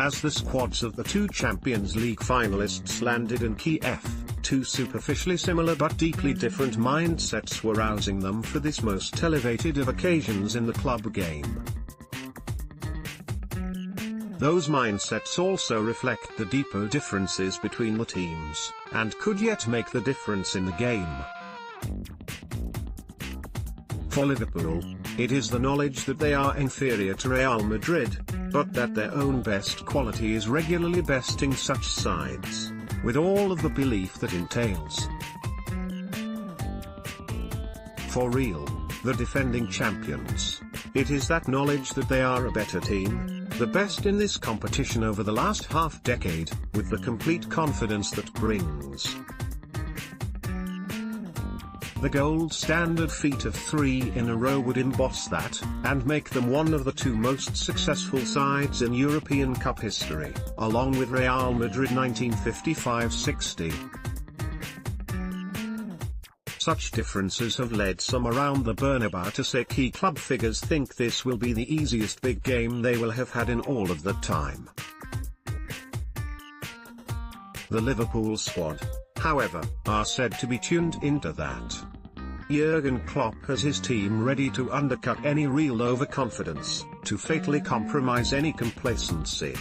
as the squads of the two Champions League finalists landed in Kiev, two superficially similar but deeply different mindsets were rousing them for this most elevated of occasions in the club game. Those mindsets also reflect the deeper differences between the teams, and could yet make the difference in the game. For Liverpool, it is the knowledge that they are inferior to Real Madrid, but that their own best quality is regularly besting such sides, with all of the belief that entails. For Real, the defending champions, it is that knowledge that they are a better team, the best in this competition over the last half-decade, with the complete confidence that brings. The gold standard feat of 3 in a row would emboss that, and make them one of the two most successful sides in European Cup history, along with Real Madrid 1955-60. Such differences have led some around the Bernabeu to say key club figures think this will be the easiest big game they will have had in all of that time. The Liverpool squad, however, are said to be tuned into that. Jurgen Klopp has his team ready to undercut any real overconfidence, to fatally compromise any complacency.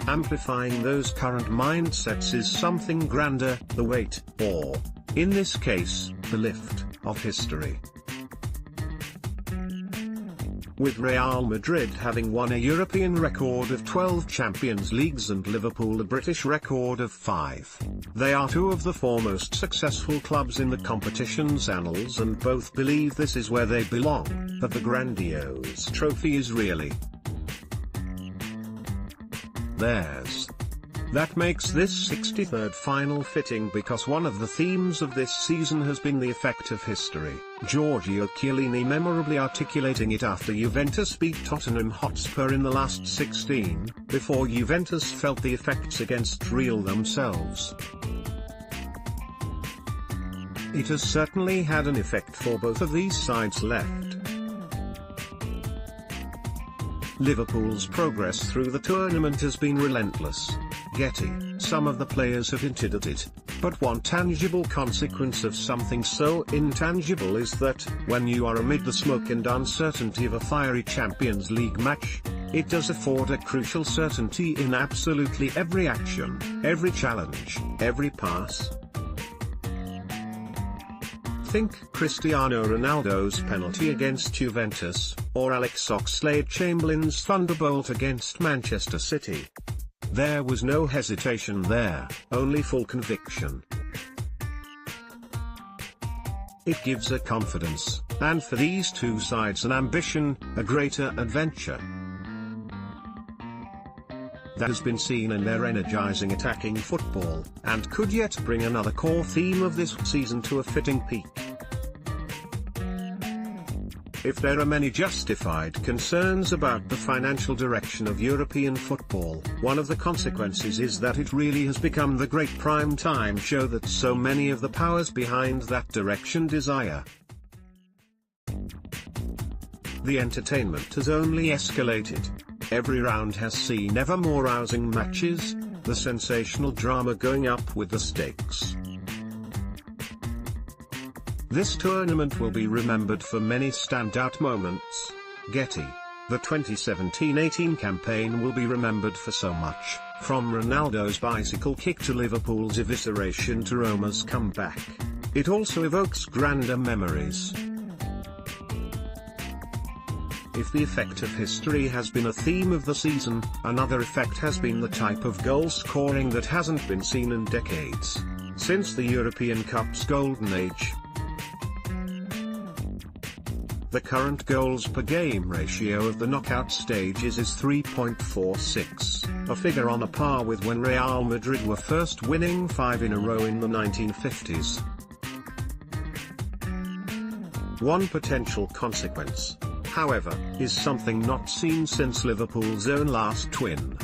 Amplifying those current mindsets is something grander, the weight, or, in this case, the lift, of history. With Real Madrid having won a European record of 12 Champions Leagues and Liverpool a British record of 5, they are two of the foremost successful clubs in the competition's annals, and both believe this is where they belong, that the grandiose trophy is really theirs. That makes this 63rd final fitting because one of the themes of this season has been the effect of history, Giorgio Chiellini memorably articulating it after Juventus beat Tottenham Hotspur in the last 16, before Juventus felt the effects against Real themselves. It has certainly had an effect for both of these sides left. Liverpool's progress through the tournament has been relentless. Getty, some of the players have hinted at it, but one tangible consequence of something so intangible is that, when you are amid the smoke and uncertainty of a fiery Champions League match, it does afford a crucial certainty in absolutely every action, every challenge, every pass. Think Cristiano Ronaldo's penalty against Juventus, or Alex Oxlade-Chamberlain's thunderbolt against Manchester City. There was no hesitation there, only full conviction. It gives a confidence, and for these two sides an ambition, a greater adventure. That has been seen in their energizing attacking football, and could yet bring another core theme of this season to a fitting peak. If there are many justified concerns about the financial direction of European football, one of the consequences is that it really has become the great prime-time show that so many of the powers behind that direction desire. The entertainment has only escalated. Every round has seen ever more rousing matches, the sensational drama going up with the stakes. This tournament will be remembered for many standout moments. Getty, the 2017-18 campaign will be remembered for so much, from Ronaldo's bicycle kick to Liverpool's evisceration to Roma's comeback. It also evokes grander memories. If the effect of history has been a theme of the season, another effect has been the type of goal scoring that hasn't been seen in decades, since the European Cup's golden age. The current goals per game ratio of the knockout stages is 3.46, a figure on a par with when Real Madrid were first winning 5 in a row in the 1950s. One potential consequence, however, is something not seen since Liverpool's own last win.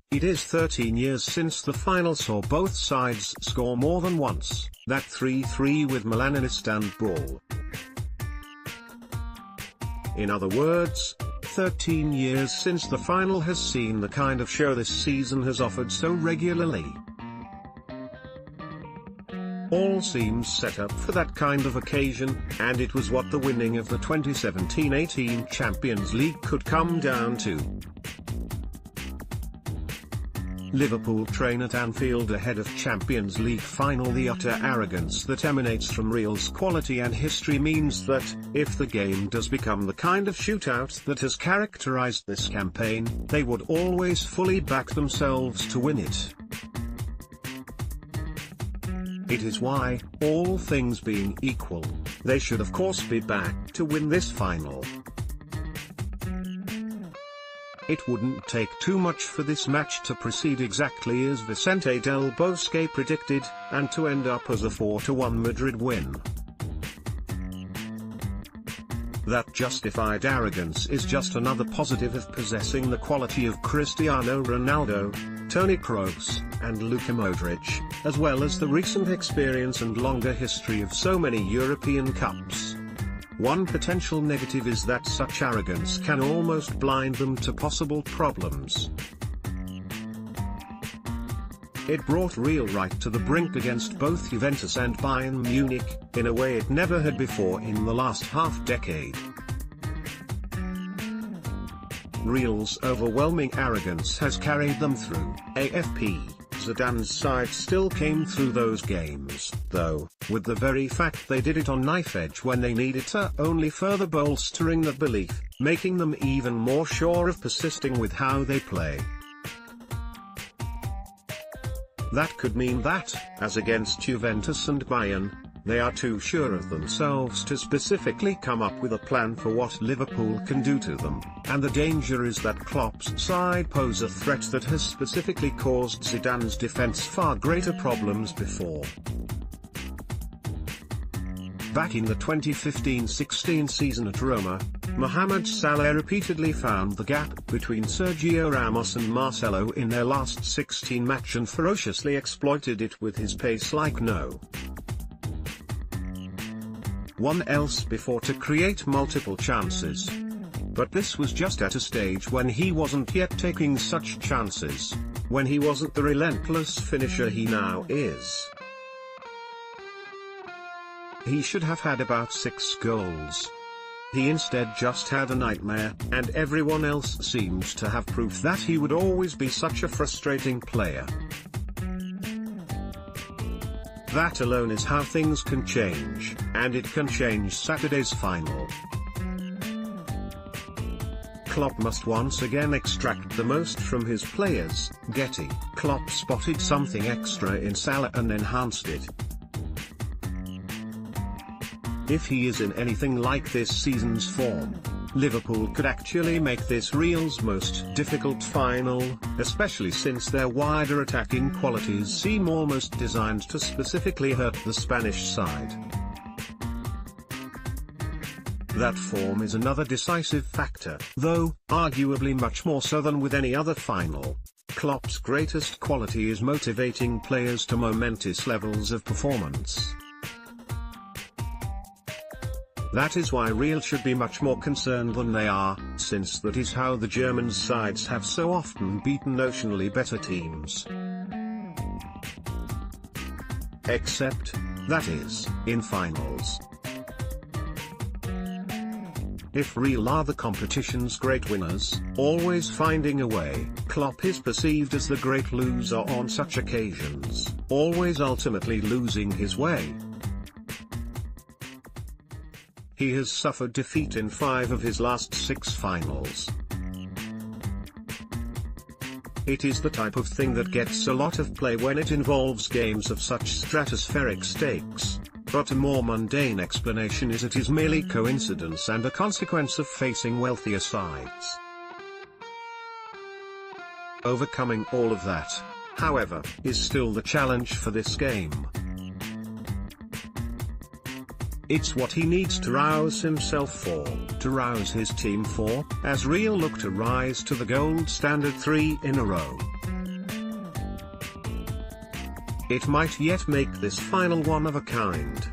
It is 13 years since the final saw both sides score more than once, that 3-3 with Milan in Istanbul. In other words, 13 years since the final has seen the kind of show this season has offered so regularly. All seems set up for that kind of occasion, and it was what the winning of the 2017-18 Champions League could come down to. Liverpool train at Anfield ahead of Champions League final. The utter arrogance that emanates from Real's quality and history means that, if the game does become the kind of shootout that has characterized this campaign, they would always fully back themselves to win it. It is why, all things being equal, they should of course be back to win this final. It wouldn't take too much for this match to proceed exactly as Vicente Del Bosque predicted, and to end up as a 4-1 Madrid win. That justified arrogance is just another positive of possessing the quality of Cristiano Ronaldo, Toni Kroos, and Luka Modric, as well as the recent experience and longer history of so many European Cups. One potential negative is that such arrogance can almost blind them to possible problems. It brought Real right to the brink against both Juventus and Bayern Munich, in a way it never had before in the last half-decade. Real's overwhelming arrogance has carried them through. AFP, Zidane's side still came through those games, though, with the very fact they did it on knife edge when they needed to, only further bolstering that belief, making them even more sure of persisting with how they play. That could mean that, as against Juventus and Bayern, they are too sure of themselves to specifically come up with a plan for what Liverpool can do to them, and the danger is that Klopp's side pose a threat that has specifically caused Zidane's defense far greater problems before. Back in the 2015-16 season at Roma, Mohamed Salah repeatedly found the gap between Sergio Ramos and Marcelo in their last 16 match and ferociously exploited it with his pace like no one else before to create multiple chances. But this was just at a stage when he wasn't yet taking such chances, when he wasn't the relentless finisher he now is. He should have had about 6 goals. He instead just had a nightmare, and everyone else seems to have proof that he would always be such a frustrating player. That alone is how things can change, and it can change Saturday's final. Klopp must once again extract the most from his players. Getty, Klopp spotted something extra in Salah and enhanced it. If he is in anything like this season's form, Liverpool could actually make this Real's most difficult final, especially since their wider attacking qualities seem almost designed to specifically hurt the Spanish side. That form is another decisive factor, though, arguably much more so than with any other final. Klopp's greatest quality is motivating players to momentous levels of performance. That is why Real should be much more concerned than they are, since that is how the German sides have so often beaten notionally better teams. Except, that is, in finals. If Real are the competition's great winners, always finding a way, Klopp is perceived as the great loser on such occasions, always ultimately losing his way. He has suffered defeat in 5 of his last 6 finals. It is the type of thing that gets a lot of play when it involves games of such stratospheric stakes, but a more mundane explanation is it is merely coincidence and a consequence of facing wealthier sides. Overcoming all of that, however, is still the challenge for this game. It's what he needs to rouse himself for, to rouse his team for, as Real look to rise to the gold standard 3 in a row. It might yet make this final one of a kind.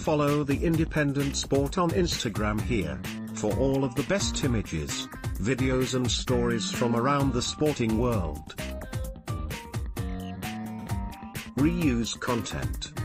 Follow the Independent Sport on Instagram here, for all of the best images, videos and stories from around the sporting world. Reuse content.